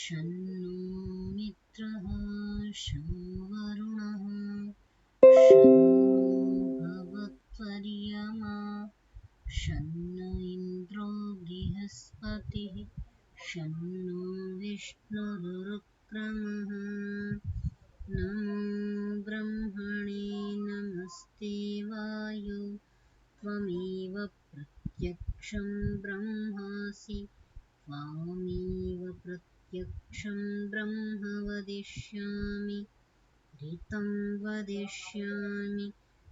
शन्नो मित्रः शं वरुणः शन्नो भवत्वर्यमा शन्न इन्द्रो बृहस्पतिः शन्नो विष्णुरुक्रमः नमो ब्रह्मणे नमस्ते वायो त्वमेव प्रत्यक्षं ब्रह्मासि त्वामेव प्रत्यक्षं ब्रह्म वदिष्यामि ऋतं वदिष्यामि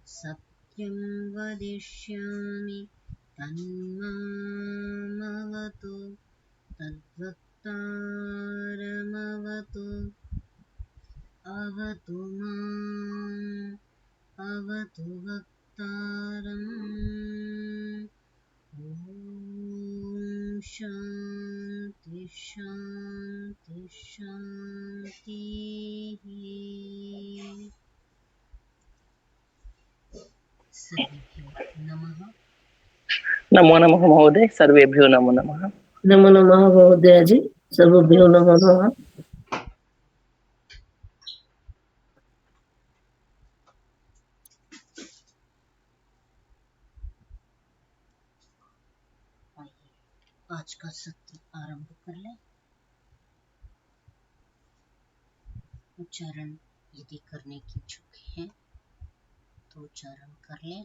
सत्यं वदिष्यामि तन्मामवतु तद्वक्तारमवतु अवतु माम् अवतु वक्तारम् ॐ शान्ति शान्ति शान्तिः। सर्वेभ्यो नमः। नमो नमः महोदय, सर्वेभ्यो नमो नमः। नमो नमः महोदय जी, सर्वेभ्यो नमो नमः। आज का सत्र आरंभ कर लें। उच्चारण यदि करने की इच्छुक हैं तो उच्चारण कर लें।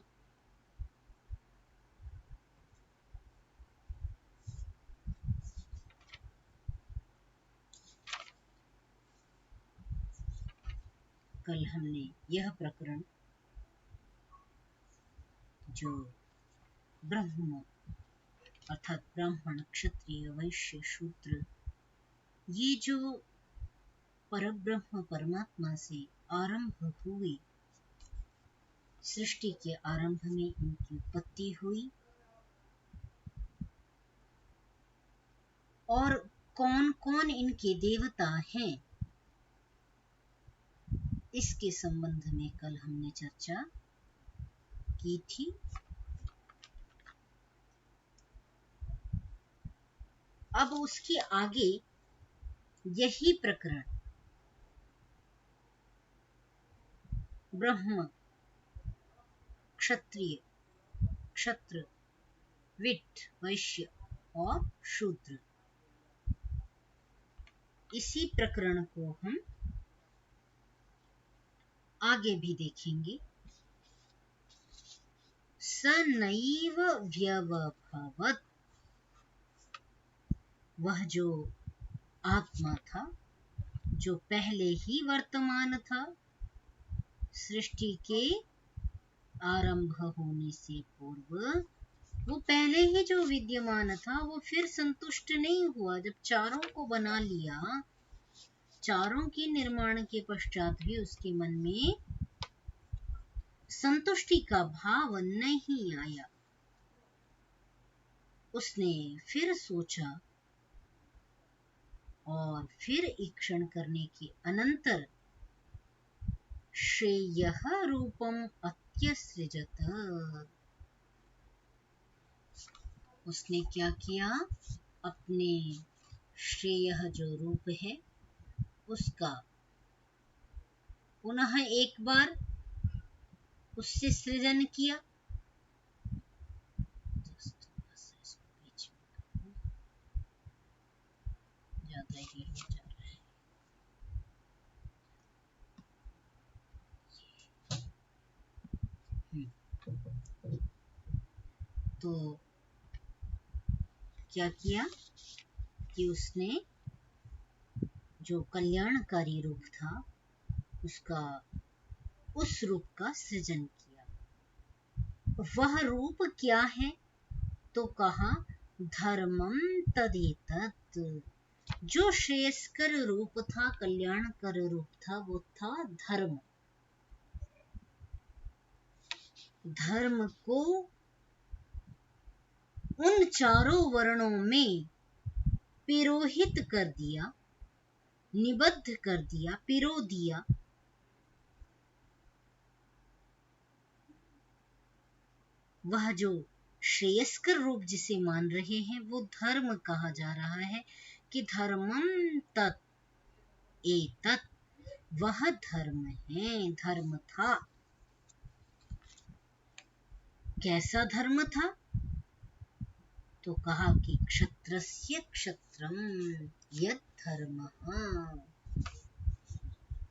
कल हमने यह प्रकरण जो ब्रह्म अर्थात ब्राह्मण क्षत्रिय वैश्य शूद्र, ये जो परब्रह्म परमात्मा से आरंभ हुई, सृष्टि के आरंभ में इनकी उत्पत्ति हुई और कौन कौन इनके देवता हैं, इसके संबंध में कल हमने चर्चा की थी। अब उसके आगे यही प्रकरण ब्रह्म क्षत्रिय क्षत्र विट्ठ वैश्य और शूद्र, इसी प्रकरण को हम आगे भी देखेंगे। स नैव व्यवभवत्, वह जो आत्मा था, जो पहले ही वर्तमान था, सृष्टि के आरंभ होने से पूर्व वो पहले ही जो विद्यमान था, वो फिर संतुष्ट नहीं हुआ। जब चारों को बना लिया, चारों के निर्माण के पश्चात भी उसके मन में संतुष्टि का भाव नहीं आया। उसने फिर सोचा और फिर ईक्षण करने के अनंतर श्रेयः रूपम अत्यसृजत, उसने क्या किया, अपने श्रेयः जो रूप है उसका पुनः एक बार उससे सृजन किया। ज्यादा ही हो जा रहा है। तो क्या किया कि उसने जो कल्याणकारी रूप था उसका, उस रूप का सृजन किया। वह रूप क्या है, तो कहा धर्मम तदेतत्, जो श्रेयस्कर रूप था, कल्याणकर रूप था, वो था धर्म। धर्म को उन चारों वर्णों में पिरोहित कर दिया, निबद्ध कर दिया, पिरो दिया। वह जो श्रेयस्कर रूप जिसे मान रहे हैं वो धर्म कहा जा रहा है, कि धर्मम तत् एतत्, वह धर्म है, धर्म था। कैसा धर्म था? तो कहा कि क्षत्रस्य क्षत्रम यत् धर्मः।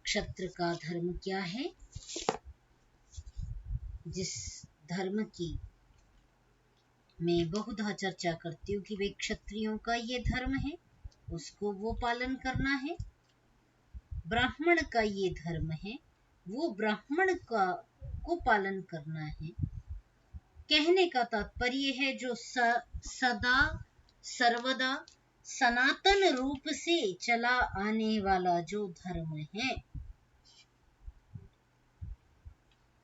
क्षत्र का धर्म क्या है? जिस धर्म की मैं बहुधा चर्चा करती हूँ कि वे क्षत्रियों का ये धर्म है, उसको वो पालन करना है। ब्राह्मण का ये धर्म है, वो ब्राह्मण का को पालन करना है। कहने का तात्पर्य है जो सदा सर्वदा सनातन रूप से चला आने वाला जो धर्म है,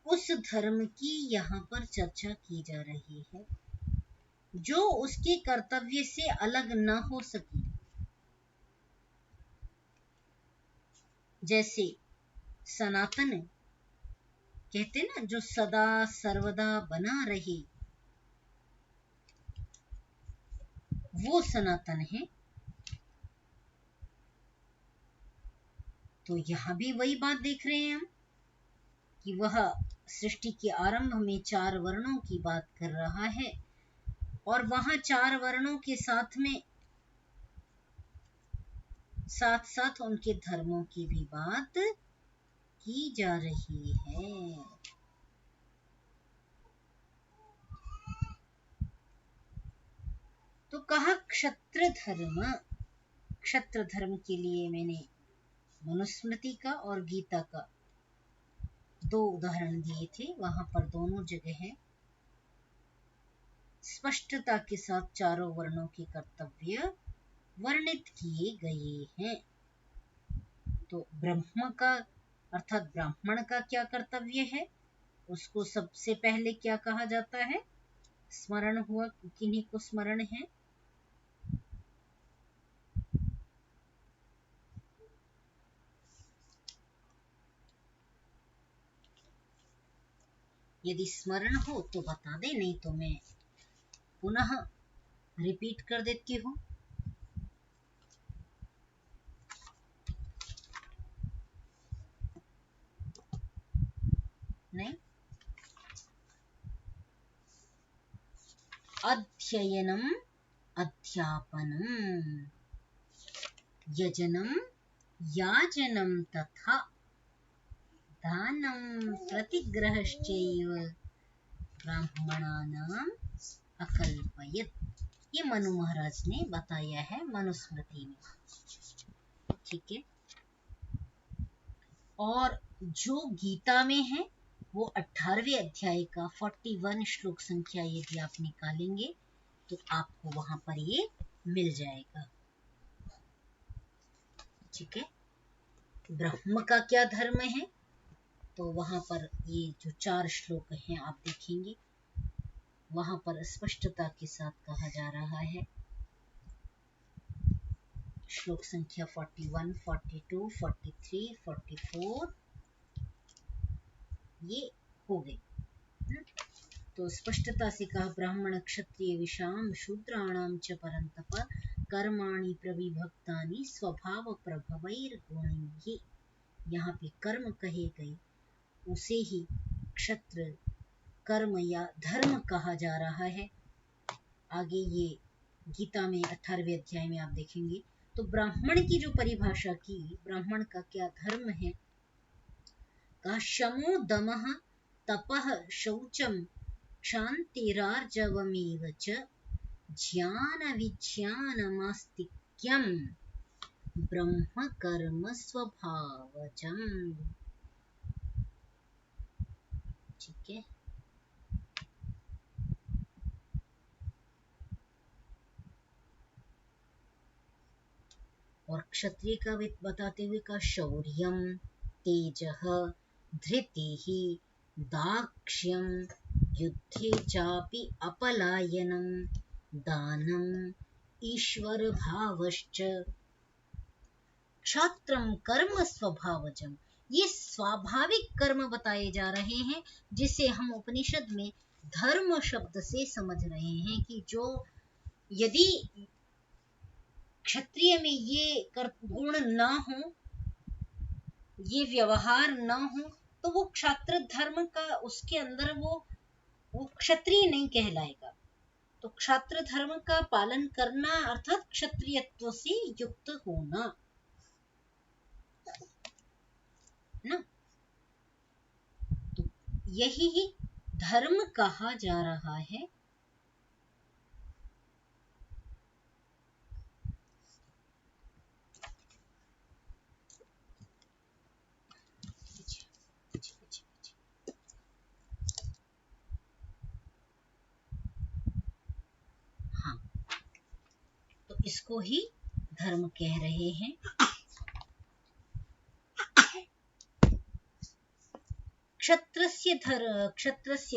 उस धर्म की यहाँ पर चर्चा की जा रही है, जो उसके कर्तव्य से अलग न हो सके। जैसे सनातन कहते ना, जो सदा सर्वदा बना रहे, वो सनातन है। तो यहाँ भी वही बात देख रहे हैं हम कि वह सृष्टि के आरंभ में 4 वर्णों की बात कर रहा है, और वहां 4 वर्णों के साथ में साथ साथ उनके धर्मों की भी बात की जा रही है। तो कहा क्षत्र धर्म। क्षत्र धर्म के लिए मैंने मनुस्मृति का और गीता का 2 उदाहरण दिए थे। वहां पर दोनों जगह है स्पष्टता के साथ चारों वर्णों के कर्तव्य वर्णित किए गए हैं। तो ब्रह्म का अर्थात ब्राह्मण का क्या कर्तव्य है, उसको सबसे पहले क्या कहा जाता है? स्मरण हुआ, किन्हीं को स्मरण है? यदि स्मरण हो तो बता दे, नहीं तो मैं पुनः रिपीट कर देती हूँ। नहीं, अध्ययनम अध्यापनम यजनम याजनम तथा दानम प्रतिग्रहश्चैव ब्राह्मणानाम अकल्पयत्। ये मनु महाराज ने बताया है मनुस्मृति में। ठीक है। और जो गीता में है वो 18वें अध्याय का 41 श्लोक संख्या यदि आप निकालेंगे तो आपको वहां पर ये मिल जाएगा। ठीक है। ब्रह्म का क्या धर्म है, तो वहां पर ये जो 4 श्लोक हैं आप देखेंगे, वहां पर स्पष्टता के साथ कहा जा रहा है। श्लोक संख्या 41, 42, 43, 44 ये हो गई। तो स्पष्टता से कहा ब्राह्मण क्षत्रिय विषाम शूद्राणाम च परंतप कर्माणि प्रविभक्तानि स्वभाव प्रभवैर्गुणैः। यहाँ पे कर्म कहे गए, उसे ही क्षत्र कर्म या धर्म कहा जा रहा है। आगे ये गीता में 18वें अध्याय में आप देखेंगे। तो ब्राह्मण की जो परिभाषा की, ब्राह्मण का क्या धर्म है, कहा शमो दमः तपः शौचम क्षान्तिरार्जवमेव च ज्ञान विज्ञानमास्तिक्यम् ब्रह्म कर्म स्वभावजम्। ठीक है। और क्षत्रिय का बताते हुए का शौर्यम तेजः धृतिः दाक्ष्यम युद्धे चापि अपलायनम दानम ईश्वर भावश्च क्षत्रम कर्म स्वभावजम। ये स्वाभाविक कर्म बताए जा रहे हैं, जिसे हम उपनिषद में धर्म शब्द से समझ रहे हैं कि जो यदि क्षत्रिय में ये गुण न हो, ये व्यवहार न हो, तो वो क्षात्र धर्म का उसके अंदर वो क्षत्रिय नहीं कहलाएगा। तो क्षात्र धर्म का पालन करना अर्थात क्षत्रियत्व से युक्त होना ना। तो यही धर्म कहा जा रहा है। हाँ, तो इसको ही धर्म कह रहे हैं। क्षत्रस्य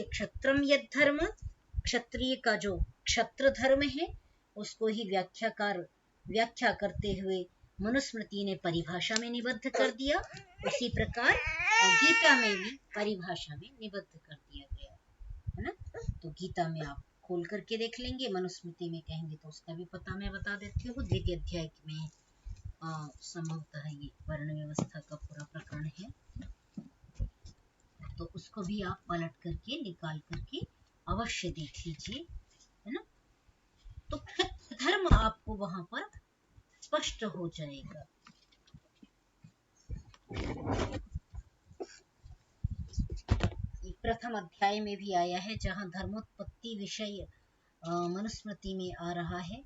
क्षत्रम यद धर्म, क्षत्रिय का जो क्षत्र धर्म है उसको ही व्याख्या करते हुए मनुस्मृति ने परिभाषा में निबद्ध कर दिया। उसी प्रकार गीता में भी परिभाषा में निबद्ध कर दिया गया है ना। तो गीता में आप खोल करके देख लेंगे, मनुस्मृति में कहेंगे तो उसका भी पता मैं बता देती हूँ। द्वितीय अध्याय में संभवतः ये वर्ण व्यवस्था का पूरा प्रकरण है, तो उसको भी आप पलट करके निकाल करके अवश्य देख लीजिए, है ना। तो धर्म आपको वहां पर स्पष्ट हो जाएगा। प्रथम अध्याय में भी आया है, जहां धर्मोत्पत्ति विषय मनुस्मृति में आ रहा है।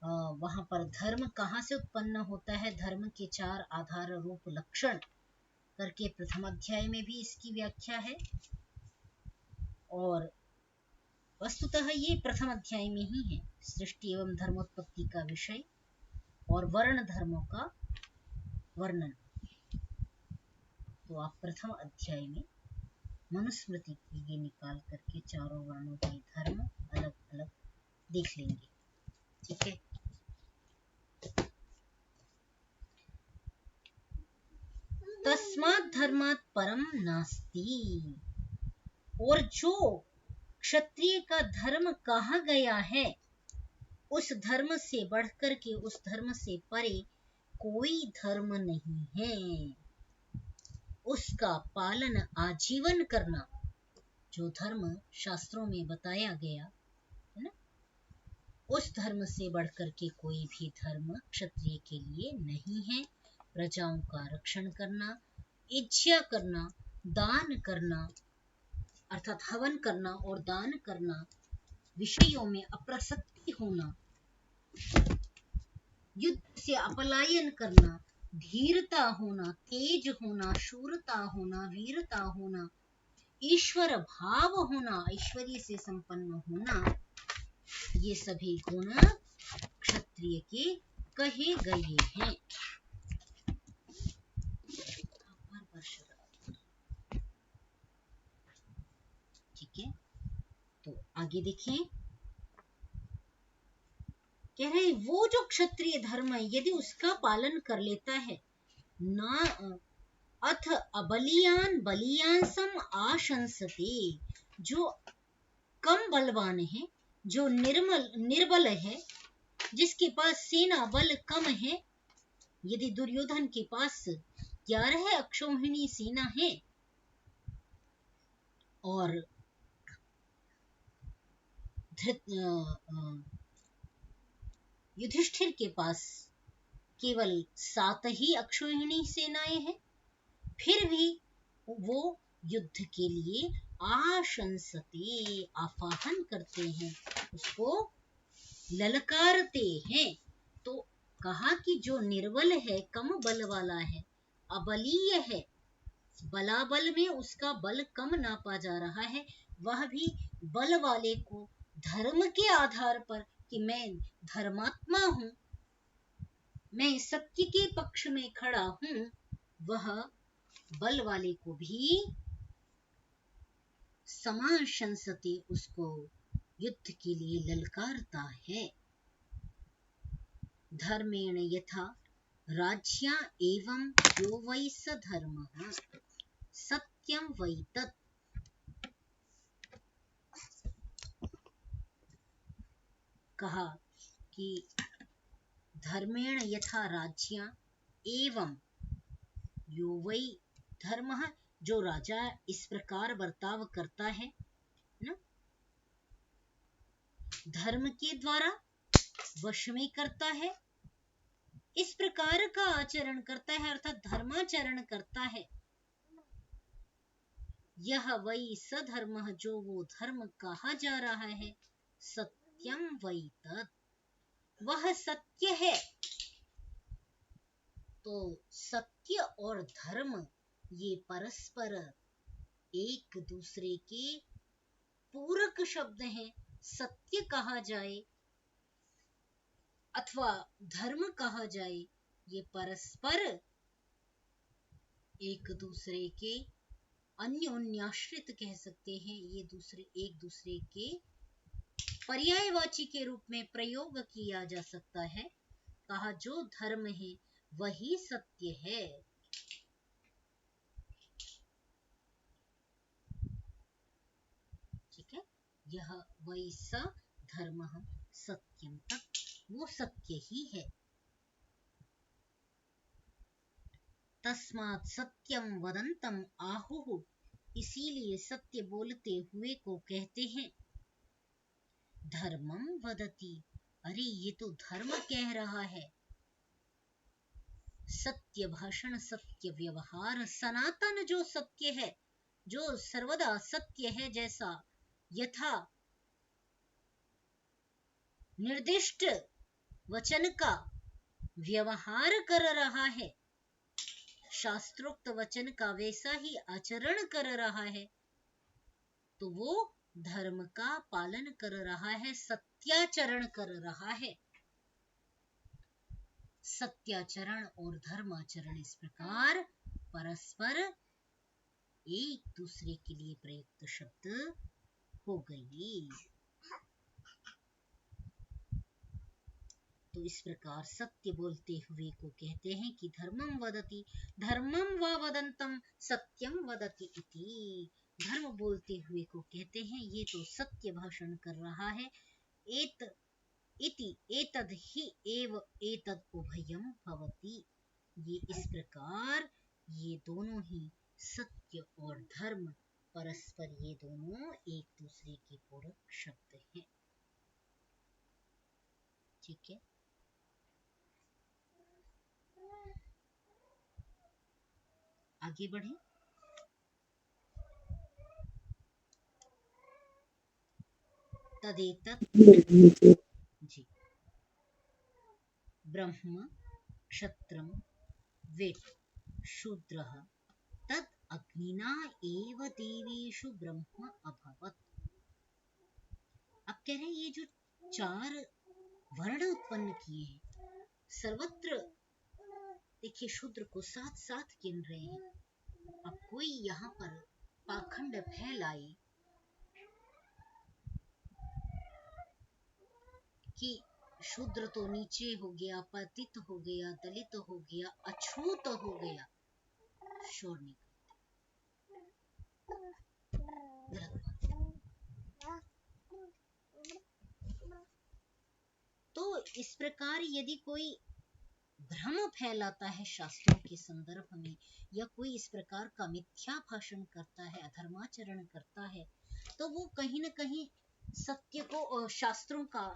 वहां पर धर्म कहाँ से उत्पन्न होता है, धर्म के 4 आधार रूप लक्षण करके प्रथम अध्याय में भी इसकी व्याख्या है। और वस्तुतः ये प्रथम अध्याय में ही है, सृष्टि एवं धर्मोत्पत्ति का विषय और वर्ण धर्मों का वर्णन। तो आप प्रथम अध्याय में मनुस्मृति की ये निकाल करके चारों वर्णों के धर्म अलग अलग देख लेंगे, ठीक है। तस्मात् धर्मात् परम नास्ति, और जो क्षत्रिय का धर्म कहा गया है उस धर्म से बढ़कर के, उस धर्म से परे कोई धर्म नहीं है। उसका पालन आजीवन करना, जो धर्म शास्त्रों में बताया गया है ना, उस धर्म से बढ़कर के कोई भी धर्म क्षत्रिय के लिए नहीं है। प्रजाओं का रक्षण करना, इच्छा करना, दान करना अर्थात हवन करना और दान करना, विषयों में अप्रसक्ति होना, युद्ध से अपलायन करना, धीरता होना, तेज होना, शूरता होना, वीरता होना, ईश्वर भाव होना, ऐश्वर्य से संपन्न होना, ये सभी गुण क्षत्रिय के कहे गए हैं। ठीक है, तो आगे देखें, कह रहे वो जो क्षत्रिय धर्म है यदि उसका पालन कर लेता है ना, अथ अबलियान बलियान सम आशंसते, जो कम बलवान है, जो निर्बल है, जिसके पास सेना बल कम है, यदि दुर्योधन के पास 11 अक्षौहिणी सेना है और युधिष्ठिर के पास केवल 7 ही अक्षौहिणी सेनाएं हैं, फिर भी वो युद्ध के लिए आशंसते आवाहन करते हैं, उसको ललकारते हैं। तो कहा कि जो निर्बल है, कम बल वाला है, अबलीय है, बलाबल में उसका बल कम नापा जा रहा है, वह भी बल वाले को धर्म के आधार पर कि मैं धर्मात्मा हूं, मैं सत्य के पक्ष में खड़ा हूं, वह बल वाले को भी समाशंसते, उसको युद्ध के लिए ललकारता है। धर्मेण यथा राज्या एवं यो वै स धर्मः सत्यम वै तत्। कहा कि धर्मेण यथा राज्ञा एवं यो वै धर्मः, जो राजा इस प्रकार बर्ताव करता है ना, धर्म के द्वारा वश में करता है, इस प्रकार का आचरण करता है अर्थात धर्माचरण करता है। यह वही सधर्म, जो वो धर्म कहा जा रहा है, सत्यम वही तत्, वह सत्य है। तो सत्य और धर्म ये परस्पर एक दूसरे के पूरक शब्द हैं। सत्य कहा जाए अथवा धर्म कहा जाए, ये परस्पर एक दूसरे के अन्योन्याश्रित कह सकते हैं। ये एक दूसरे के पर्यायवाची के रूप में प्रयोग किया जा सकता है। कहा जो धर्म है वही सत्य है। ठीक है, यह वही स धर्म सत्यम तत्, वो सत्य ही है। तस्मात् सत्यम वदंतम आहुः, इसीलिए सत्य बोलते हुए को कहते हैं धर्मम वदति, अरे ये तो धर्म कह रहा है। सत्य भाषण, सत्य व्यवहार, सनातन जो सत्य है, जो सर्वदा सत्य है, जैसा यथा निर्दिष्ट वचन का व्यवहार कर रहा है, शास्त्रोक्त वचन का वैसा ही आचरण कर रहा है, तो वो धर्म का पालन कर रहा है, सत्याचरण कर रहा है। सत्याचरण और धर्माचरण इस प्रकार परस्पर एक दूसरे के लिए प्रयुक्त शब्द हो गई। तो इस प्रकार सत्य बोलते हुए को कहते हैं कि धर्मम वदति, धर्मम व वदंतम सत्यम वदति इति। धर्म बोलते हुए को कहते हैं ये तो सत्य भाषण कर रहा है। इति एतद ही एव एतद उभयम भवति, ये इस प्रकार ये दोनों ही सत्य और धर्म परस्पर ये दोनों एक दूसरे के पूरक शब्द हैं। ठीक है, आगे बढ़े। तदेतत् जी ब्रह्म क्षत्रम वेद शूद्रः तद अग्निना एव देवेषु ब्रह्म अभवत्। अब कह रहे हैं ये जो चार वर्ण उत्पन्न किए हैं, सर्वत्र देखिए शूद्र को साथ साथ गिन रहे हैं। अब कोई यहाँ पर पाखंड फैलाए कि शूद्र तो नीचे हो गया, पतित हो गया, दलित हो गया, अछूत हो गया, शोर नहीं तो इस प्रकार यदि कोई भ्रम फैलाता है शास्त्रों के संदर्भ में, या कोई इस प्रकार का मिथ्या भाषण करता है, अधर्माचरण करता है, तो वो कहीं न कहीं सत्य को और शास्त्रों का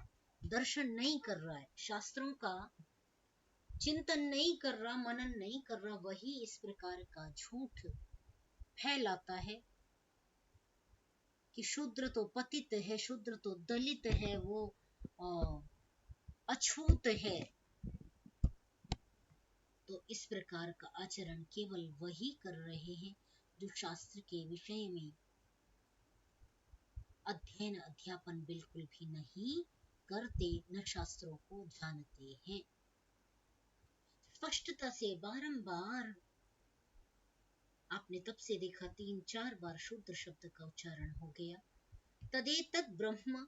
दर्शन नहीं कर रहा है, शास्त्रों का चिंतन नहीं कर रहा, मनन नहीं कर रहा, वही इस प्रकार का झूठ फैलाता है कि शूद्र तो पतित है, शूद्र तो दलित है, वो अछूत है। तो इस प्रकार का आचरण केवल वही कर रहे हैं जो शास्त्र के विषय में अध्ययन अध्यापन बिल्कुल भी नहीं करते, न शास्त्रों को जानते हैं। स्पष्टता से बारंबार आपने तब से देखा 3-4 बार शूद्र शब्द का उच्चारण हो गया। तदेतत् ब्रह्म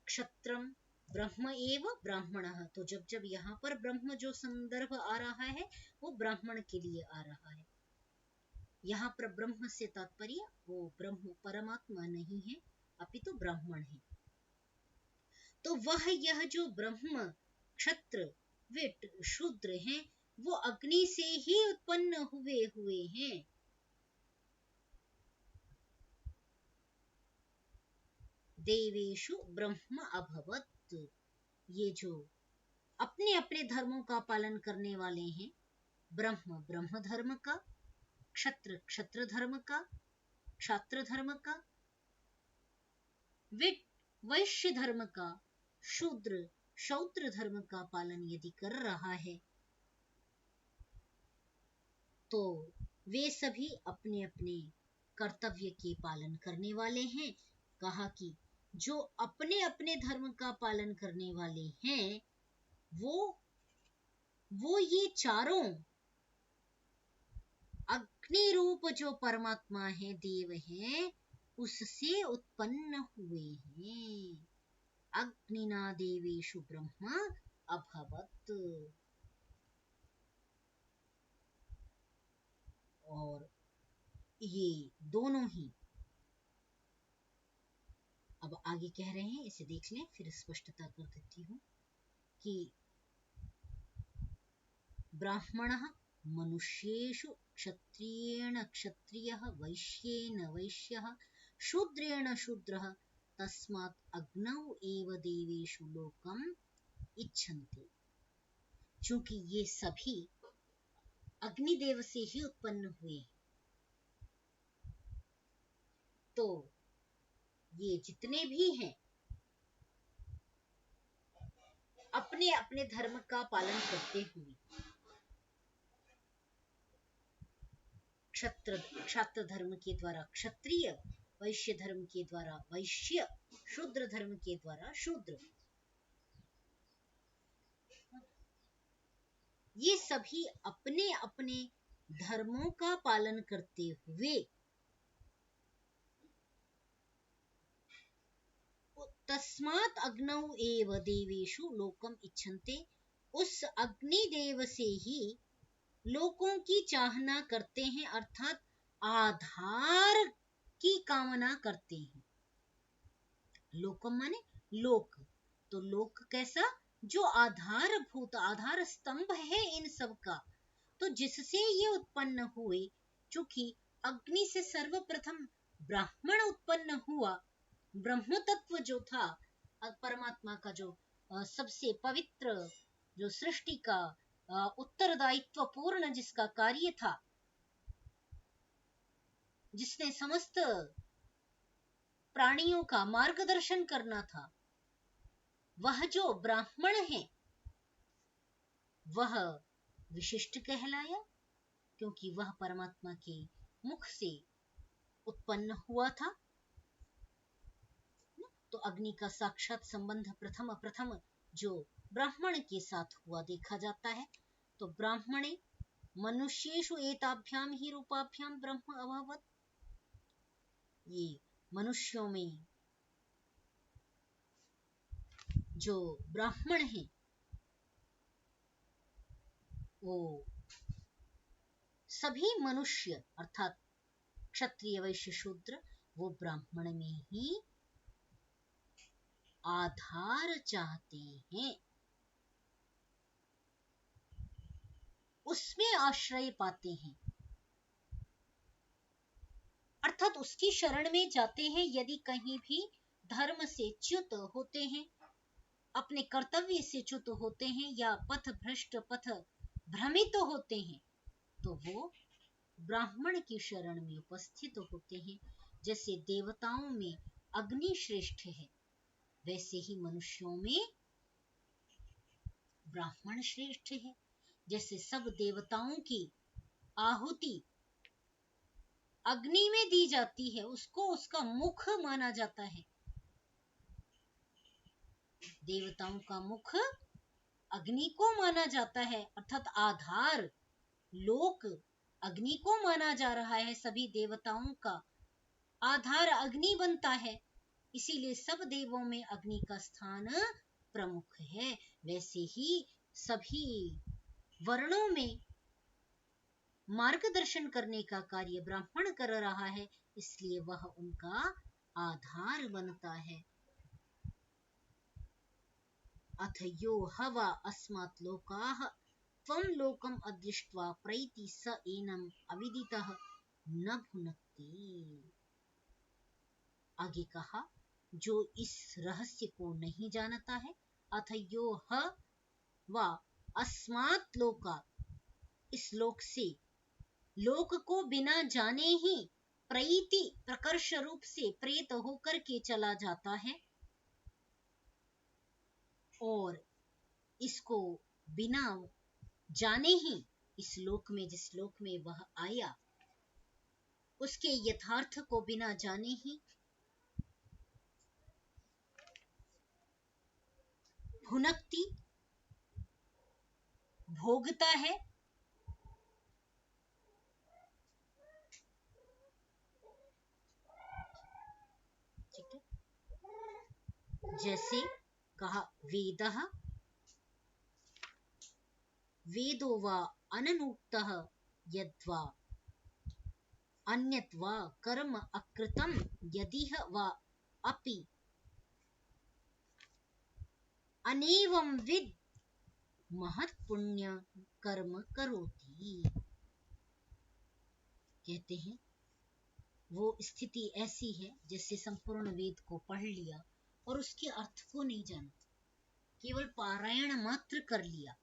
क्षत्रम ब्रह्म एव ब्राह्मणः, तो जब जब यहाँ पर ब्रह्म जो संदर्भ आ रहा है वो ब्राह्मण के लिए आ रहा है। यहाँ पर ब्रह्म से तात्पर्य वो ब्रह्म परमात्मा नहीं है, अपितु ब्राह्मण है। तो वह यह जो ब्रह्म क्षत्र विट शूद्र हैं, वो अग्नि से ही उत्पन्न हुए हैं। देवेषु ब्रह्म अभवत्, ये जो अपने अपने धर्मों का पालन करने वाले हैं, ब्रह्म ब्रह्म धर्म का, क्षत्र क्षत्र धर्म का, क्षात्र धर्म का, विट वैश्य धर्म का, शूद्र शौत्र धर्म का पालन यदि कर रहा है तो वे सभी अपने अपने कर्तव्य के पालन करने वाले हैं। कहा कि जो अपने अपने धर्म का पालन करने वाले हैं वो ये चारों अग्नि रूप जो परमात्मा है, देव है, उससे उत्पन्न हुए हैं। अग्निना देवेषु ब्रह्मा अभवत्। और ये दोनों ही अब आगे कह रहे हैं, इसे देख लें फिर स्पष्टता कर देती हूं कि ब्राह्मणः मनुष्येषु क्षत्रियेण क्षत्रियः वैश्येन वैश्यः शूद्रेण शूद्रः तस्मात् अग्नौ एव देवेषु लोकम् इच्छन्ति। चूंकि ये सभी अग्निदेव से ही उत्पन्न हुए, तो ये जितने भी हैं अपने अपने धर्म का पालन करते हुए, क्षत्र धर्म के द्वारा क्षत्रिय, वैश्य धर्म के द्वारा वैश्य, शूद्र धर्म के द्वारा शूद्र, ये सभी अपने अपने धर्मों का पालन करते हुए तस्मात् अग्नौ एव देवेषु लोकम इच्छन्ते, उस अग्नि देव से ही लोकों की चाहना करते हैं, अर्थात आधार की कामना करते हैं। लोकम माने लोक, तो लोक कैसा, जो आधारभूत आधार स्तंभ है इन सब का, तो जिससे ये उत्पन्न हुए। चूंकि अग्नि से सर्वप्रथम ब्राह्मण उत्पन्न हुआ, ब्रह्म तत्व जो था परमात्मा का, जो सबसे पवित्र, जो सृष्टि का उत्तरदायित्व पूर्ण जिसका कार्य था, जिसने समस्त प्राणियों का मार्गदर्शन करना था, वह जो ब्राह्मण है वह विशिष्ट कहलाया, क्योंकि वह परमात्मा के मुख से उत्पन्न हुआ था। तो अग्नि का साक्षात संबंध प्रथम जो ब्राह्मण के साथ हुआ देखा जाता है। तो ब्राह्मणे मनुष्येषु एताभ्याम ही रूपाभ्याम ब्रह्म अभवत्, ये मनुष्यों में जो ब्राह्मण है वो सभी मनुष्य अर्थात क्षत्रिय वैश्य शूद्र, वो ब्राह्मण में ही आधार चाहते हैं, उसमें आश्रय पाते हैं, अर्थात उसकी शरण में जाते हैं। यदि कहीं भी धर्म से च्युत होते हैं, अपने कर्तव्य से च्युत होते हैं, या पथ भ्रष्ट पथ भ्रमित होते हैं, तो वो ब्राह्मण की शरण में उपस्थित होते हैं। जैसे देवताओं में अग्नि श्रेष्ठ है, वैसे ही मनुष्यों में ब्राह्मण श्रेष्ठ है। जैसे सब देवताओं की आहुति अग्नि में दी जाती है, उसको उसका मुख माना जाता है। देवताओं का मुख अग्नि को माना जाता है, अर्थात आधार लोक अग्नि को माना जा रहा है। सभी देवताओं का आधार अग्नि बनता है, इसीलिए सब देवों में अग्नि का स्थान प्रमुख है। वैसे ही सभी वर्णों में मार्गदर्शन करने का कार्य ब्राह्मण कर रहा है, इसलिए वह उनका आधार बनता है। अथ यो हवा अस्मात् लोकाः त्वं लोकम् अदृष्ट्वा प्रैति स एनम् अविदितः न भुनक्ति। आगे कहा, जो इस रहस्य को नहीं जानता है, अथ यो हवा अस्मात् लोकात्, इस लोक से, लोक को बिना जाने ही प्रैति प्रकर्ष रूप से प्रेत होकर के चला जाता है, और इसको बिना जाने ही इस लोक में, जिस लोक में वह आया, उसके यथार्थ को बिना जाने ही भुनक्ति, भोगता है, ठीक है। जैसे कहा, वेदः वेदो वा अननुक्तः यद्वा अन्यत् वा कर्म अकृतं यदिह वा अपि अनेवं विद महत् पुण्य कर्म करोति। कहते हैं वो स्थिति ऐसी है जैसे संपूर्ण वेद को पढ़ लिया और उसके अर्थ को नहीं जाना, केवल पारायण मात्र कर लिया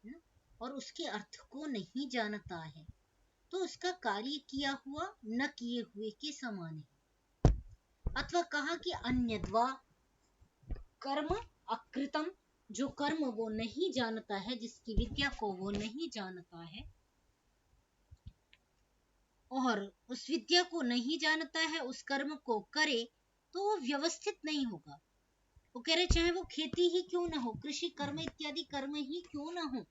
ना, और उसके अर्थ को नहीं जानता है, तो उसका कार्य किया हुआ न किए हुए के समान है। अथवा कहा कि अन्यद्वा कर्म अकृतम, जो कर्म वो नहीं जानता है, जिसकी विद्या को वो नहीं जानता है और उस विद्या को नहीं जानता है, उस कर्म को करे तो वो व्यवस्थित नहीं होगा। वो कह रहे चाहे वो खेती ही क्यों ना हो, कृषि कर्म इत्यादि कर्म ही क्यों ना हो,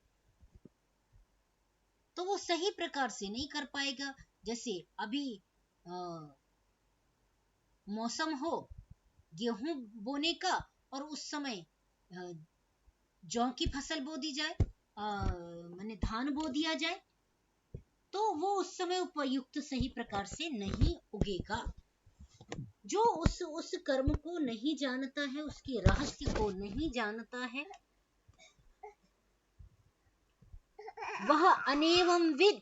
तो वो सही प्रकार से नहीं कर पाएगा। जैसे अभी मौसम हो गेहूं बोने का और उस समय जौ की फसल बो दी जाए, माने धान बो दिया जाए, तो वो उस समय उपयुक्त सही प्रकार से नहीं उगेगा। जो उस कर्म को नहीं जानता है, उसके रहस्य को नहीं जानता है, वह अनेवम विद,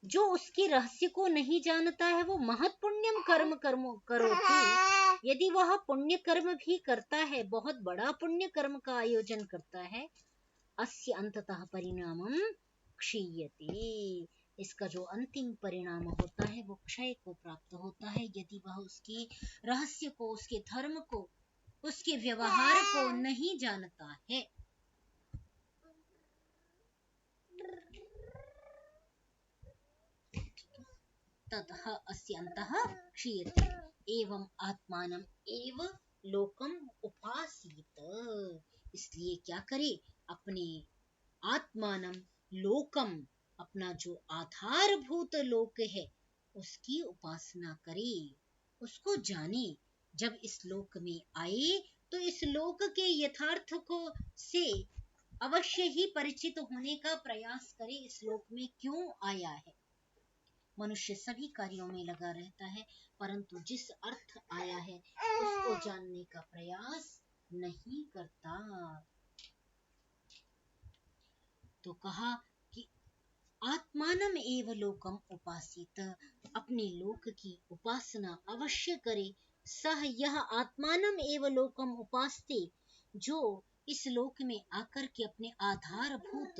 जो उसके रहस्य को नहीं जानता है, वो महत् पुण्यम कर्म करोति, यदि वह पुण्य कर्म भी करता है, बहुत बड़ा पुण्य कर्म का आयोजन करता है, अस्य अंततः परिणामम क्षीयते, इसका जो अंतिम परिणाम होता है वो क्षय को प्राप्त होता है, यदि वह उसके रहस्य को, उसके धर्म को, उसके व्यवहार को नहीं जानता है। ततः अस्य अंतः क्षीयते एवं आत्मानम् एव लोकम उपासीत, इसलिए क्या करे, अपने आत्मानम लोकम, अपना जो आधारभूत लोक है उसकी उपासना करे, उसको जाने। जब इस लोक में आए तो इस लोक के यथार्थ को से अवश्य ही परिचित होने का प्रयास करे, इस लोक में क्यों आया है। मनुष्य सभी कार्यों में लगा रहता है, परंतु जिस अर्थ आया है उसको जानने का प्रयास नहीं करता। तो कहा कि आत्मानम एव लोकम उपासित, अपने लोक की उपासना अवश्य करे। सह यह आत्मानम एव लोकम उपासते, जो इस लोक में आकर के अपने आधारभूत,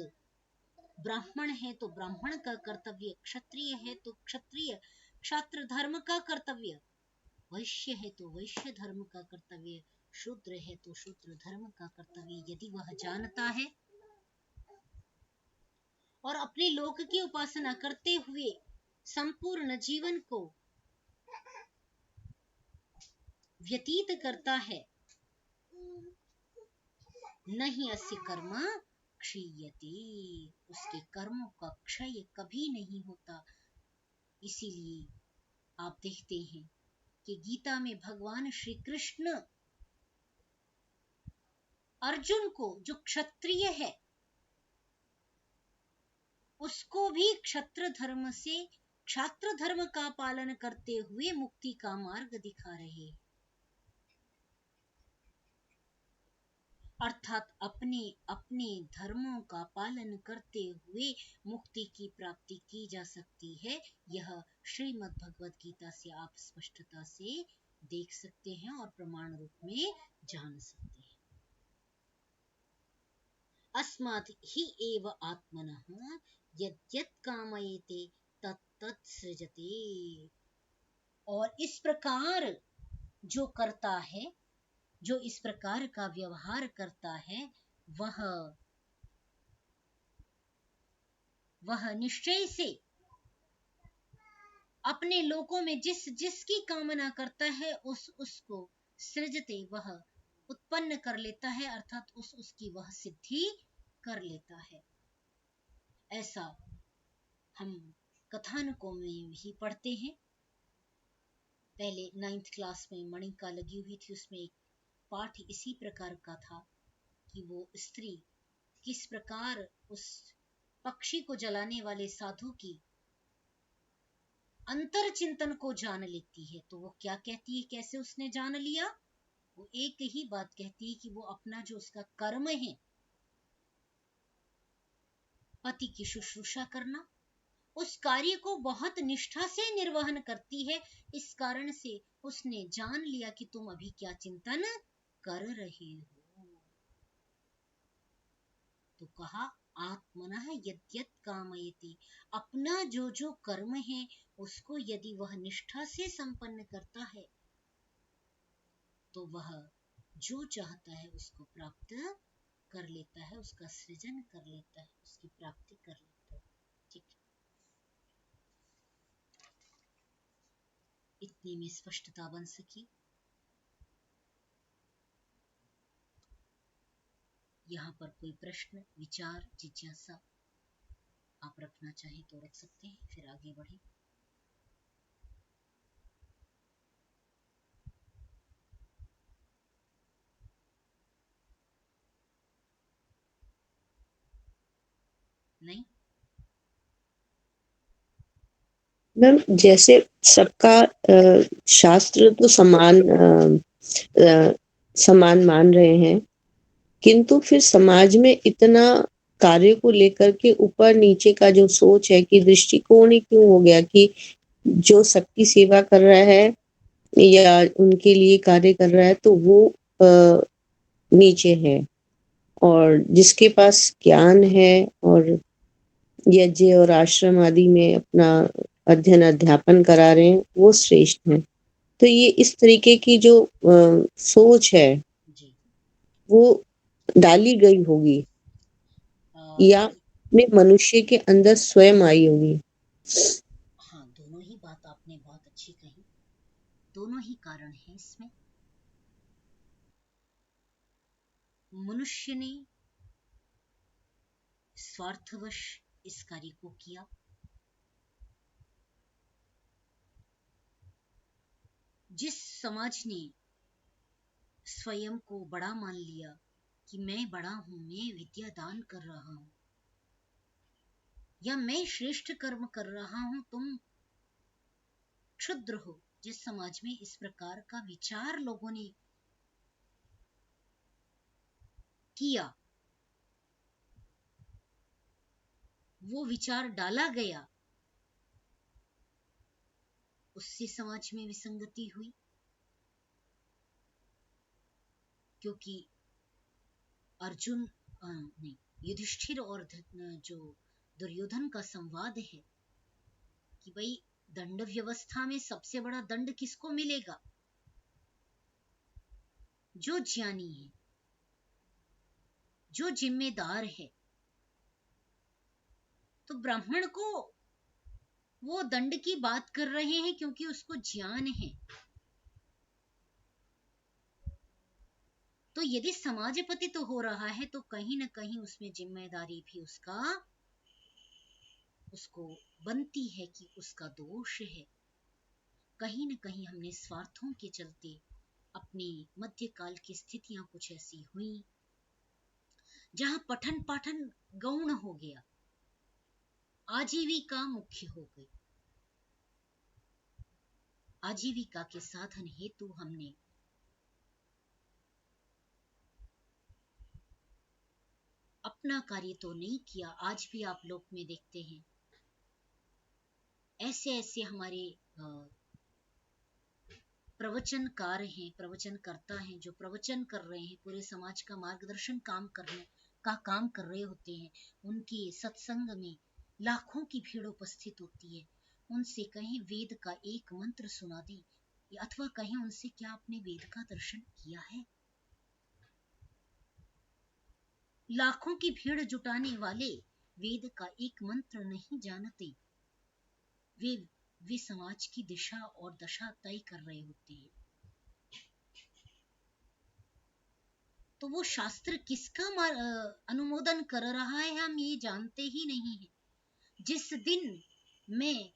ब्राह्मण है तो ब्राह्मण का कर्तव्य, क्षत्रिय है तो क्षत्रिय क्षात्र धर्म का कर्तव्य, वैश्य है तो वैश्य धर्म का कर्तव्य, शूद्र है तो शूद्र धर्म का कर्तव्य, यदि वह जानता है और अपने लोक की उपासना करते हुए संपूर्ण जीवन को व्यतीत करता है, नहीं अस्य कर्म क्षीयते, उसके कर्मों का क्षय कभी नहीं होता। इसीलिए आप देखते हैं कि गीता में भगवान श्री कृष्ण अर्जुन को, जो क्षत्रिय है, उसको भी क्षत्र धर्म से क्षात्र धर्म का पालन करते हुए मुक्ति का मार्ग दिखा रहे हैं। अर्थात अपने अपने धर्मों का पालन करते हुए मुक्ति की प्राप्ति की जा सकती है। यह श्रीमद् भगवत गीता से आप स्पष्टता से देख सकते हैं और प्रमाण रूप में जान सकते हैं। अस्मात् हि एव आत्मनः यद्यत् कामयते तत्तत् सृजते। और इस प्रकार जो करता है, जो इस प्रकार का व्यवहार करता है, वह निश्चय से अपने लोकों में जिस जिसकी कामना करता है उसको सृजते, वह उत्पन्न कर लेता है, अर्थात उसकी वह सिद्धि कर लेता है। ऐसा हम कथानकों में भी पढ़ते हैं। पहले 9th क्लास में मणिका लगी हुई थी, उसमें एक पाठ इसी प्रकार का था कि वो स्त्री किस प्रकार उस पक्षी को जलाने वाले साधु की अंतर चिंतन को जान लेती है। तो वो क्या कहती है, कैसे उसने जान लिया? वो एक ही बात कहती है कि वो अपना जो उसका कर्म है, पति की शुश्रूषा करना, उस कार्य को बहुत निष्ठा से निर्वहन करती है। इस कारण से उसने जान लिया कि तुम अभी क्या चिंतन कर रहे हो। तो कहा आत्मनः यद्यत् कामयति, अपना जो जो कर्म है उसको यदि वह निष्ठा से संपन्न करता है तो वह जो चाहता है उसको प्राप्त कर लेता है, उसका सृजन कर लेता है, उसकी प्राप्ति कर लेता है। ठीक, इतनी में स्पष्टता बन सकी। यहाँ पर कोई प्रश्न, विचार, जिज्ञासा आप रखना चाहें तो रख सकते हैं, फिर आगे बढ़े। नहीं? मैम, जैसे सबका शास्त्र तो समान मान रहे हैं, किंतु फिर समाज में इतना कार्य को लेकर के ऊपर नीचे का जो सोच है कि दृष्टिकोण ही क्यों हो गया कि जो सबकी सेवा कर रहा है या उनके लिए कार्य कर रहा है तो वो नीचे है, और जिसके पास ज्ञान है और यज्ञ और आश्रम आदि में अपना अध्ययन अध्यापन करा रहे हैं वो श्रेष्ठ हैं। तो ये इस तरीके की जो सोच है जी, वो डाली गई होगी या में मनुष्य के अंदर स्वयं आई होगी। हाँ, दोनों ही बात आपने बहुत अच्छी कही। दोनों ही कारण हैं इसमें। मनुष्य ने स्वार्थवश इस कार्य को किया। जिस समाज ने स्वयं को बड़ा मान लिया कि मैं बड़ा हूं, मैं विद्या दान कर रहा हूं या मैं श्रेष्ठ कर्म कर रहा हूं, तुम क्षुद्र हो, जिस समाज में इस प्रकार का विचार लोगों ने किया, वो विचार डाला गया, उससे समाज में विसंगति हुई। क्योंकि अर्जुन नहीं, युधिष्ठिर और जो दुर्योधन का संवाद है कि भाई दंड व्यवस्था में सबसे बड़ा दंड किसको मिलेगा? जो ज्ञानी है, जो जिम्मेदार है। तो ब्राह्मण को वो दंड की बात कर रहे हैं क्योंकि उसको ज्ञान है। तो यदि समाजपति तो हो रहा है तो कहीं ना कहीं उसमें जिम्मेदारी भी उसको बनती है कि उसका दोष है। कहीं ना कहीं हमने स्वार्थों के चलते अपनी मध्यकाल की स्थितियां कुछ ऐसी हुई जहां पठन पाठन गौण हो गया, आजीविका मुख्य हो गई। आजीविका के साधन हेतु हमने अपना कार्य तो नहीं किया। आज भी आप लोक में देखते हैं ऐसे ऐसे हमारे प्रवचनकार हैं, प्रवचनकर्ता हैं, जो प्रवचन कर रहे हैं, पूरे समाज का मार्गदर्शन काम कर रहे होते हैं। उनके सत्संग में लाखों की भीड़ उपस्थित होती है। उनसे कहीं वेद का एक मंत्र सुना दें, अथवा कहीं उनसे क्या आपने वेद का दर्शन किया है? लाखों की भीड़ जुटाने वाले वेद का एक मंत्र नहीं जानते। वे समाज की दिशा और दशा तय कर रहे होते हैं। तो वो शास्त्र किसका अनुमोदन कर रहा है हम ये जानते ही नहीं है। जिस दिन में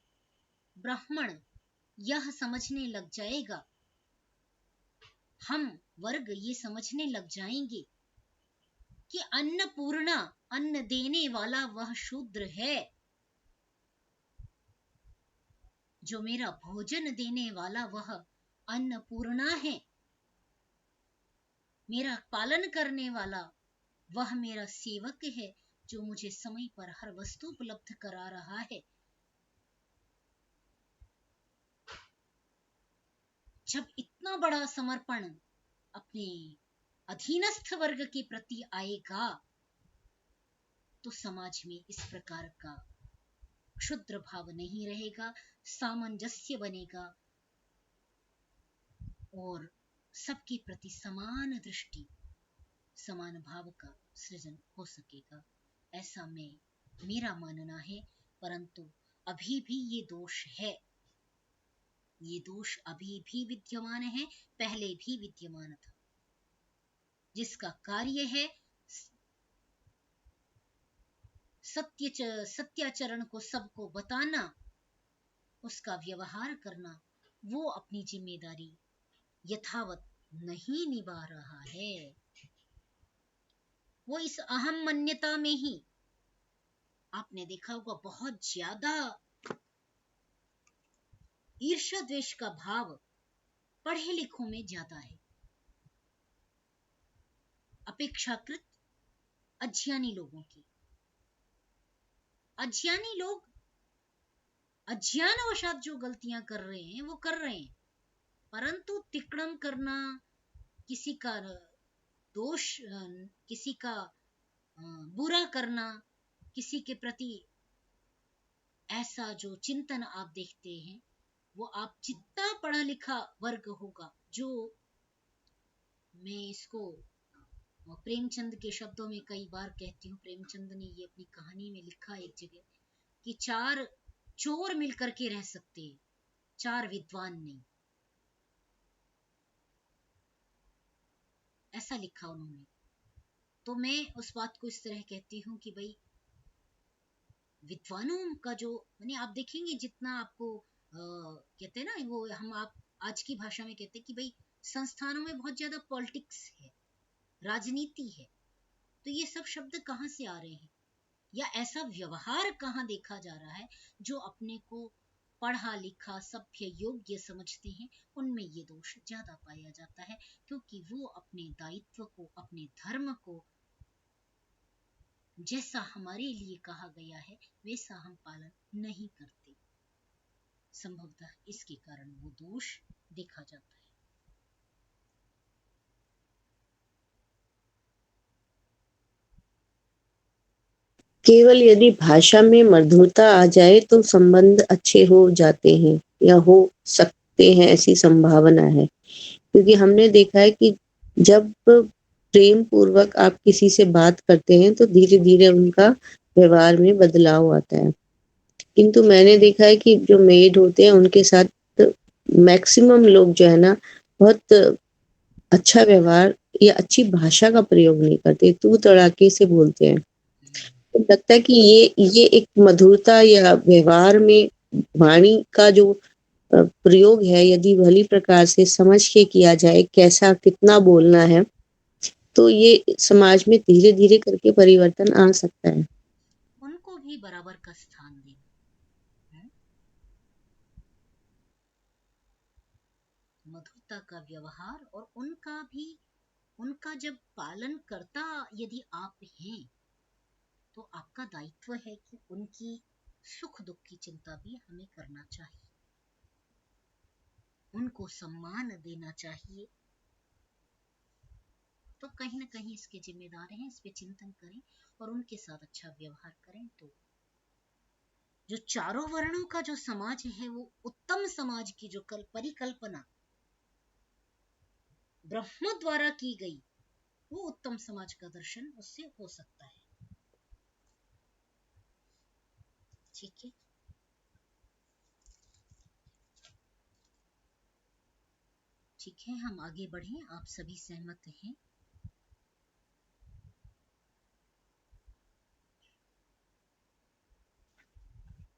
ब्राह्मण यह समझने लग जाएगा, हम वर्ग ये समझने लग जाएंगे कि अन्नपूर्णा, अन्न देने वाला वह शूद्र है, जो मेरा भोजन देने वाला वह अन्नपूर्णा है, मेरा पालन करने वाला वह मेरा सेवक है, जो मुझे समय पर हर वस्तु उपलब्ध करा रहा है। जब इतना बड़ा समर्पण अपने अधीनस्थ वर्ग के प्रति आएगा, तो समाज में इस प्रकार का क्षुद्र भाव नहीं रहेगा, सामंजस्य बनेगा और सबके प्रति समान दृष्टि, समान भाव का सृजन हो सकेगा। ऐसा मेरा मानना है। परंतु अभी भी ये दोष है, ये दोष अभी भी विद्यमान है, पहले भी विद्यमान था, जिसका कार्य है सत्याचरण को सबको बताना, उसका व्यवहार करना, वो अपनी जिम्मेदारी यथावत नहीं निभा रहा है। वो इस अहम मान्यता में ही, आपने देखा होगा, बहुत ज्यादा ईर्ष्या द्वेष का भाव पढ़े लिखों में ज्यादा है, अपेक्षाकृत अज्ञानी लोगों की। अज्ञानी लोग अज्ञानवशात जो गलतियां कर रहे हैं वो कर रहे हैं, परंतु तिकड़म करना, किसी का दोष, किसी का बुरा करना, किसी के प्रति ऐसा जो चिंतन आप देखते हैं, वो आप जितना पढ़ा लिखा वर्ग होगा, जो मैं इसको प्रेमचंद के शब्दों में कई बार कहती हूँ, प्रेमचंद ने ये अपनी कहानी में लिखा एक जगह कि 4 चोर मिलकर के रह सकते हैं, 4 विद्वान नहीं। ऐसा लिखा उन्होंने। तो मैं उस बात को इस तरह कहती हूँ कि भाई विद्वानों का जो, माने आप देखेंगे जितना आपको कहते हैं ना, वो हम आप आज की भाषा में कहते हैं कि भाई संस्थानों में बहुत ज्यादा पॉलिटिक्स है, राजनीति है। तो ये सब शब्द कहाँ से आ रहे हैं, या ऐसा व्यवहार कहाँ देखा जा रहा है? जो अपने को पढ़ा लिखा सभ्य योग्य समझते हैं, उनमें ये दोष ज्यादा पाया जाता है, क्योंकि वो अपने दायित्व को, अपने धर्म को जैसा हमारे लिए कहा गया है वैसा हम पालन नहीं करते। संभवतः इसके कारण वो दोष देखा जाता है। केवल यदि भाषा में मधुरता आ जाए तो संबंध अच्छे हो जाते हैं या हो सकते हैं, ऐसी संभावना है। क्योंकि हमने देखा है कि जब प्रेम पूर्वक आप किसी से बात करते हैं तो धीरे धीरे उनका व्यवहार में बदलाव आता है। किंतु मैंने देखा है कि जो मेड होते हैं उनके साथ मैक्सिमम लोग जो है ना, बहुत अच्छा व्यवहार या अच्छी भाषा का प्रयोग नहीं करते, तू तड़ाके से बोलते हैं। तो लगता है कि ये एक मधुरता या व्यवहार में वाणी का जो प्रयोग है, यदि भली प्रकार से समझ के किया जाए कैसा कितना बोलना है, तो ये समाज में धीरे धीरे करके परिवर्तन आ सकता है। उनको भी बराबर का स्थान देना, मधुरता का व्यवहार, और उनका जब पालन करता यदि आप हैं, तो आपका दायित्व है कि उनकी सुख दुख की चिंता भी हमें करना चाहिए, उनको सम्मान देना चाहिए। तो कहीं ना कहीं इसके जिम्मेदार हैं, इस पे चिंतन करें और उनके साथ अच्छा व्यवहार करें। तो जो चारों वर्णों का जो समाज है, वो उत्तम समाज की जो परिकल्पना ब्रह्म द्वारा की गई, वो उत्तम समाज का दर्शन उससे हो सकता है। ठीक है, ठीक है, हम आगे बढ़ें। आप सभी सहमत हैं?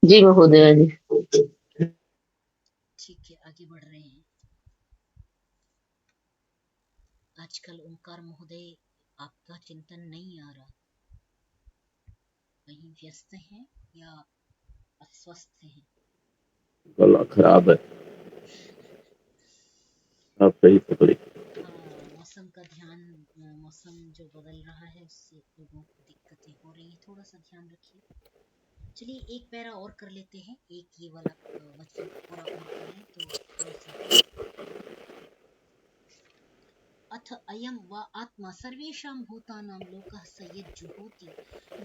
जी महोदया जी। ठीक है, आगे बढ़ रहे हैं। आजकल ओंकार महोदय आपका चिंतन नहीं आ रहा, कहीं व्यस्त हैं या अस्वस्थ हैं? गला खराब है, आप सही पकड़ी। हाँ, मौसम का ध्यान, मौसम जो बदल रहा है उससे लोगों को दिक्कतें हो रही है, थोड़ा सा ध्यान रखिए। चलिए एक पैरा और कर लेते हैं, एक ये वाला वचन पूरा और करें तो थोड़ा सा। अथ अयं वा आत्मा सर्वेषां भूतानां लोकः स यज्जुहोति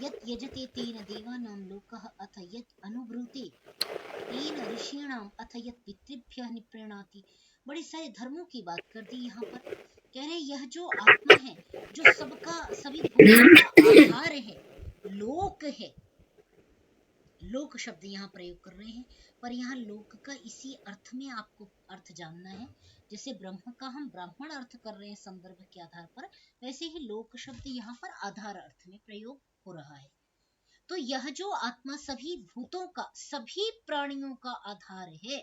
यत् यजते तेन देवानां लोकः अथ यत् अनुभूते तेन ऋषीणां अथ यत् पितृभ्यः निप्रेणाति। बड़े सारे धर्मों की बात कर दी यहाँ पर। कह रहे यह जो आत्मा है, जो सबका सभी भूतों का आधार है, लोक है। लोक शब्द यहाँ प्रयोग कर रहे हैं, पर यहाँ लोक का इसी अर्थ में आपको अर्थ जानना है। जैसे ब्रह्म का हम ब्राह्मण अर्थ कर रहे हैं संदर्भ के आधार पर, वैसे ही लोक शब्द यहाँ पर आधार अर्थ में प्रयोग हो रहा है। तो यह जो आत्मा सभी भूतों का, सभी प्राणियों का आधार है,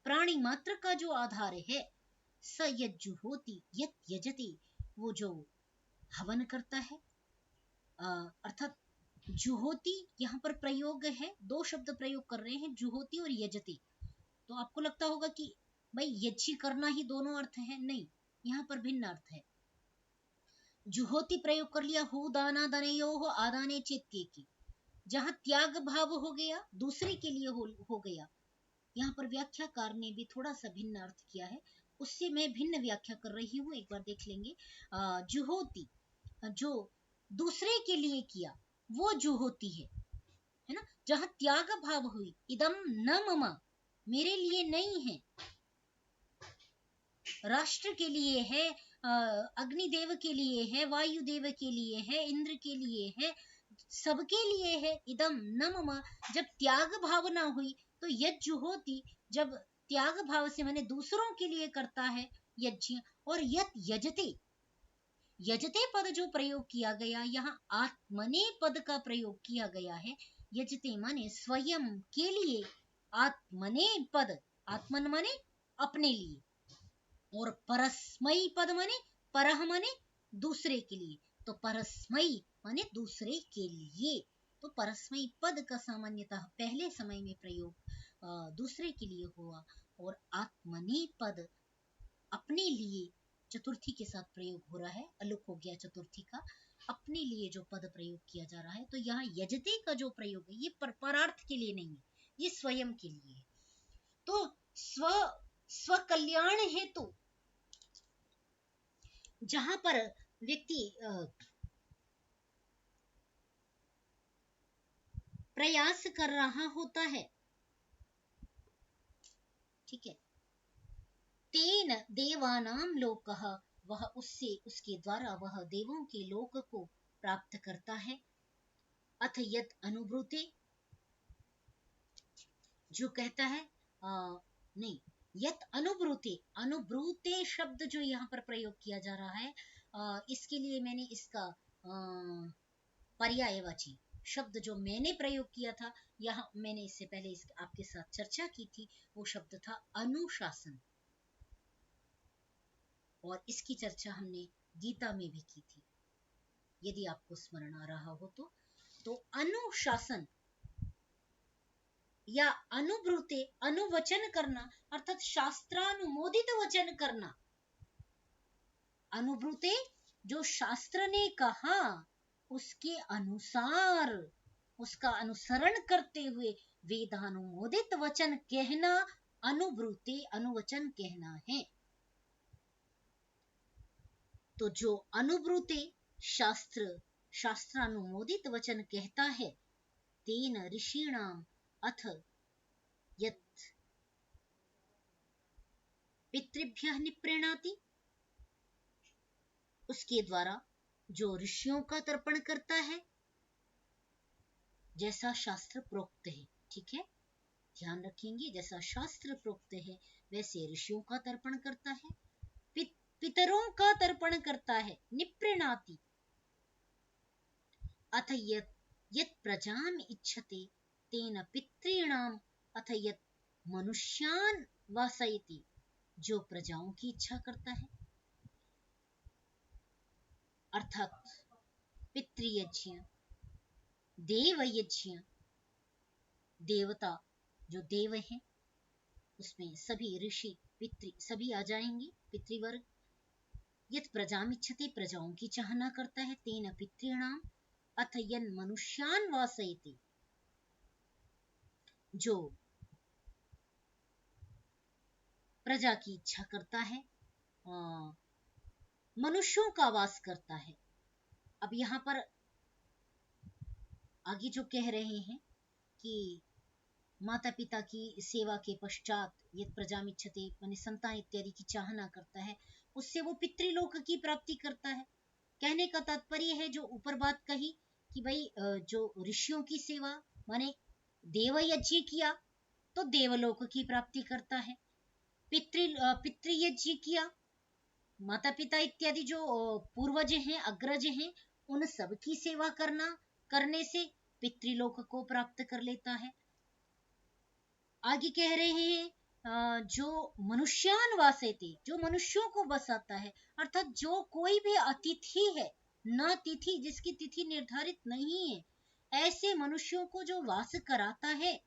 प्राणी मात्र का जो आधार है, स यज्जुहोति यत् यजति, वो जो हवन करता है, अर्थात जुहोती यहाँ पर प्रयोग है, दो शब्द प्रयोग कर रहे हैं, जुहोती और यजति। तो आपको लगता होगा कि भाई यज्ञ करना ही दोनों अर्थ है, नहीं, यहाँ पर भिन्न अर्थ है। जुहोती प्रयोग कर लिया हु दाना दनयोः आदाने चेत्य की, जहां त्याग भाव हो गया, दूसरे के लिए हो गया। यहाँ पर व्याख्याकार ने भी थोड़ा सा भिन्न अर्थ किया है, उससे मैं भिन्न व्याख्या कर रही हूँ, एक बार देख लेंगे। जुहोती जो दूसरे के लिए किया, वो जुहोती है ना। जहां त्याग भाव हुई, इदम न मम, मेरे लिए नहीं है, राष्ट्र के लिए है, अग्निदेव के लिए है, वायुदेव के लिए है, इंद्र के लिए है, सबके लिए है। इदम न मम, जब त्याग भावना हुई तो यज्ञ होती, जब त्याग भाव से मैंने दूसरों के लिए करता है यज्ञ। और यत यजते, यजते पद जो प्रयोग किया गया, यहाँ आत्मने पद का प्रयोग किया गया है। यजते माने स्वयं के लिए, आत्मने पद, आत्मन माने अपने लिए, और परस्मयी पद माने परह माने दूसरे के लिए, तो परस्मयी माने दूसरे के लिए। तो परस्मयी पद का सामान्यतः पहले समय में प्रयोग दूसरे के लिए हुआ, और आत्मने पद अपने लिए चतुर्थी के साथ प्रयोग हो रहा है, अलुक हो गया चतुर्थी का, अपने लिए जो पद प्रयोग किया जा रहा है। तो यहाँ यजते का जो प्रयोग है, ये परार्थ के लिए नहीं है, ये स्वयं के लिए है। तो स्व कल्याण हेतु जहां पर व्यक्ति प्रयास कर रहा होता है, ठीक है, तेन देवानां लोकः, वह उससे, उसके द्वारा वह देवों के लोक को प्राप्त करता है। अथ यत् अनुभूते, जो कहता है नहीं, यत अनुभूते, अनुभूते शब्द जो यहाँ पर प्रयोग किया जा रहा है, इसके लिए मैंने इसका पर्यायवाची शब्द जो मैंने प्रयोग किया था, यहाँ मैंने इससे पहले आपके साथ चर्चा की थी, वो शब्द था अनुशासन, और इसकी चर्चा हमने गीता में भी की थी, यदि आपको स्मरण आ रहा हो तो अनुशासन या अनुभूते, अनुवचन करना, अर्थात शास्त्रानुमोदित वचन करना। अनुभूते जो शास्त्र ने कहा उसके अनुसार उसका अनुसरण करते हुए वेदानुमोदित वचन कहना अनुभूति अनुवचन कहना है। तो जो अनुभूति शास्त्रानुमोदित वचन कहता है, तेन ऋषीणाम अथ यत् पितृभ्यः निप्रेणाति, उसके द्वारा जो ऋषियों का तर्पण करता है, जैसा शास्त्र प्रोक्त है। ठीक है, ध्यान रखेंगे, जैसा शास्त्र प्रोक्त है वैसे ऋषियों का तर्पण करता है, पितरों का तर्पण करता है। निप्रेणाति अथ यत् प्रजाम इच्छते तेन पितॄणाम अथ यत् मनुष्यान वासयति, जो प्रजाओं की इच्छा करता है, अर्थात पितृयज्ञ, देवयज्ञ, देवता जो देव हैं उसमें सभी ऋषि पितृ सभी आ जाएंगे, पितृवर्ग। यत् प्रजामिच्छते, प्रजाओं की चाहना करता है, तेन पितॄणाम अथ यन् मनुष्यान वासयति, जो प्रजा की इच्छा करता है, मनुष्यों का वास करता है। अब यहां पर आगे जो कह रहे हैं कि माता पिता की सेवा के पश्चात यत् प्रजामिच्छते माने संतान इत्यादि की चाहना करता है, उससे वो पितृलोक की प्राप्ति करता है। कहने का तात्पर्य है जो ऊपर बात कही कि भाई जो ऋषियों की सेवा माने देवयज्ञ किया तो देवलोक की प्राप्ति करता है, पितृयज्ञ किया, माता पिता इत्यादि जो पूर्वज हैं, अग्रज हैं, उन सब की सेवा करने से पितृलोक को प्राप्त कर लेता है। आगे कह रहे हैं जो मनुष्यान वासयति, जो मनुष्यों को बसाता है, अर्थात जो कोई भी अतिथि है, न तिथि जिसकी तिथि निर्धारित नहीं है, ऐसे मनुष्यों को जो वास कराता है,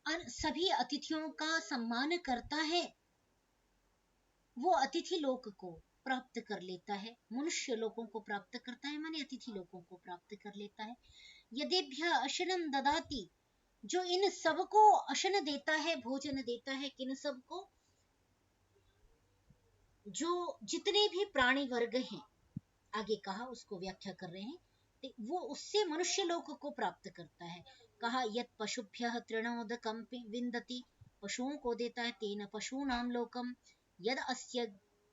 सभी अतिथियों का सम्मान करता है, वो अतिथि लोक को प्राप्त कर लेता है, मनुष्य लोकों को प्राप्त करता है, माने अतिथि लोकों को प्राप्त कर लेता है। यदेभ्य अशनम ददाति, जो इन सबको अशन देता है, भोजन देता है, किन सबको, जो जितने भी प्राणी वर्ग हैं, आगे कहा उसको व्याख्या कर रहे हैं, वो उससे मनुष्य लोक को प्राप्त करता है। कहा यत् पशुभ्यः तृणोदकं विन्दति, पशुओं को देता है, तेन पशूनां लोकम, यद अस्य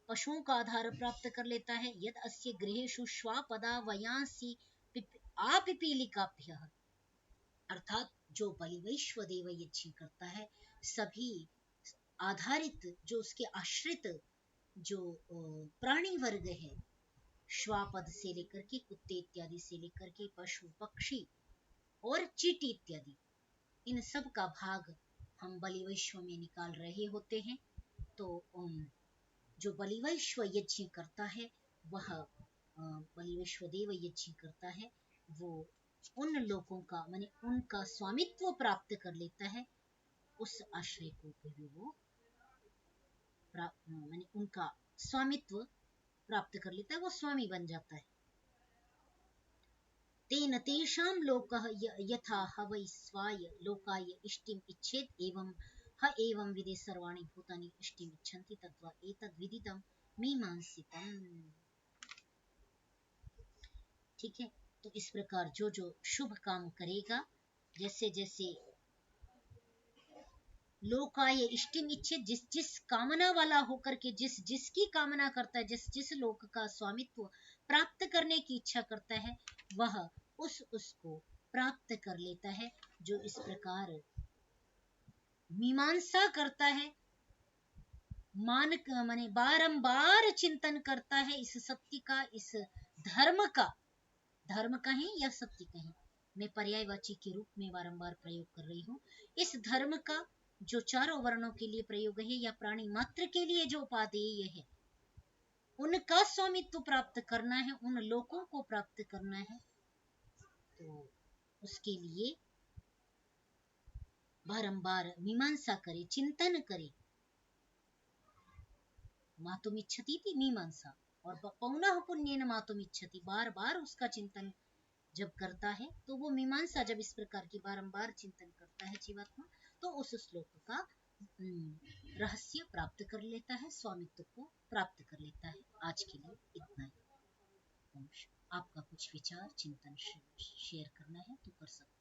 पशुओं का आधार प्राप्त कर लेता है, यद अस्य गृहेषु श्वापदा वयांसी आपिपीलिकाभ्यः, अर्थात जो बलिवैश्व देव यज्ञ करता है, सभी आधारित जो उसके आश्रित जो प्राणी वर्ग है, श्वापद से लेकर के कुत्ते इत्यादि से लेकर के पशु पक्षी और चींटी इत्यादि, इन सब का भाग हम बलिवैश्व में निकाल रहे होते हैं। तो जो बलिवैश्व यज्ञ करता है, वह बलिवैश्व देव यज्ञ करता है, वो उन लोगों का माने उनका स्वामित्व प्राप्त कर लेता है, उस आश्रय को भी वो माने उनका स्वामित्व प्राप्त कर लेता है, वो स्वामी बन जाता है। तेन तेषां लोकः यथा ह वै स्वाय लोकाय इष्टिम् इच्छेत् एवं ह एवं विदे सर्वाणि भूतानि इष्टिम् इच्छन्ति तद्वा एतद् विदितं मीमांसितम्। ठीक है, तो इस प्रकार जो जो शुभ काम करेगा, जैसे जैसे लोकाय इष्टिम इच्छे, जिस जिस कामना वाला होकर के जिस जिसकी कामना करता है, जिस जिस लोक का स्वामित्व प्राप्त करने की इच्छा करता है, वह उसको प्राप्त कर लेता है। जो इस प्रकार मीमांसा करता है, माने बारंबार चिंतन करता है इस सत्य का, इस धर्म का, धर्म कहें या सत्य कहें, मैं पर्यायवाची के रूप में बारंबार प्रयोग कर रही हूँ, इस धर्म का जो चारों वर्णों के लिए प्रयोग है या प्राणी मात्र के लिए जो उपादेय है, उनका स्वामित्व प्राप्त करना है, उन लोकों को प्राप्त करना है, तो उसके लिए बारंबार मीमांसा करे, चिंतन करे। मातुमिच्छति थी मीमांसा, और पौनः पुण्येन मातुम इच्छति, बार बार उसका चिंतन जब करता है तो वो मीमांसा जब इस प्रकार की बारंबार चिंतन करता है जीवात्मा, तो उस श्लोक का रहस्य प्राप्त कर लेता है, स्वामित्व को प्राप्त कर लेता है। आज के लिए इतना ही। आपका कुछ विचार चिंतन शेयर करना है तो कर सकते हैं।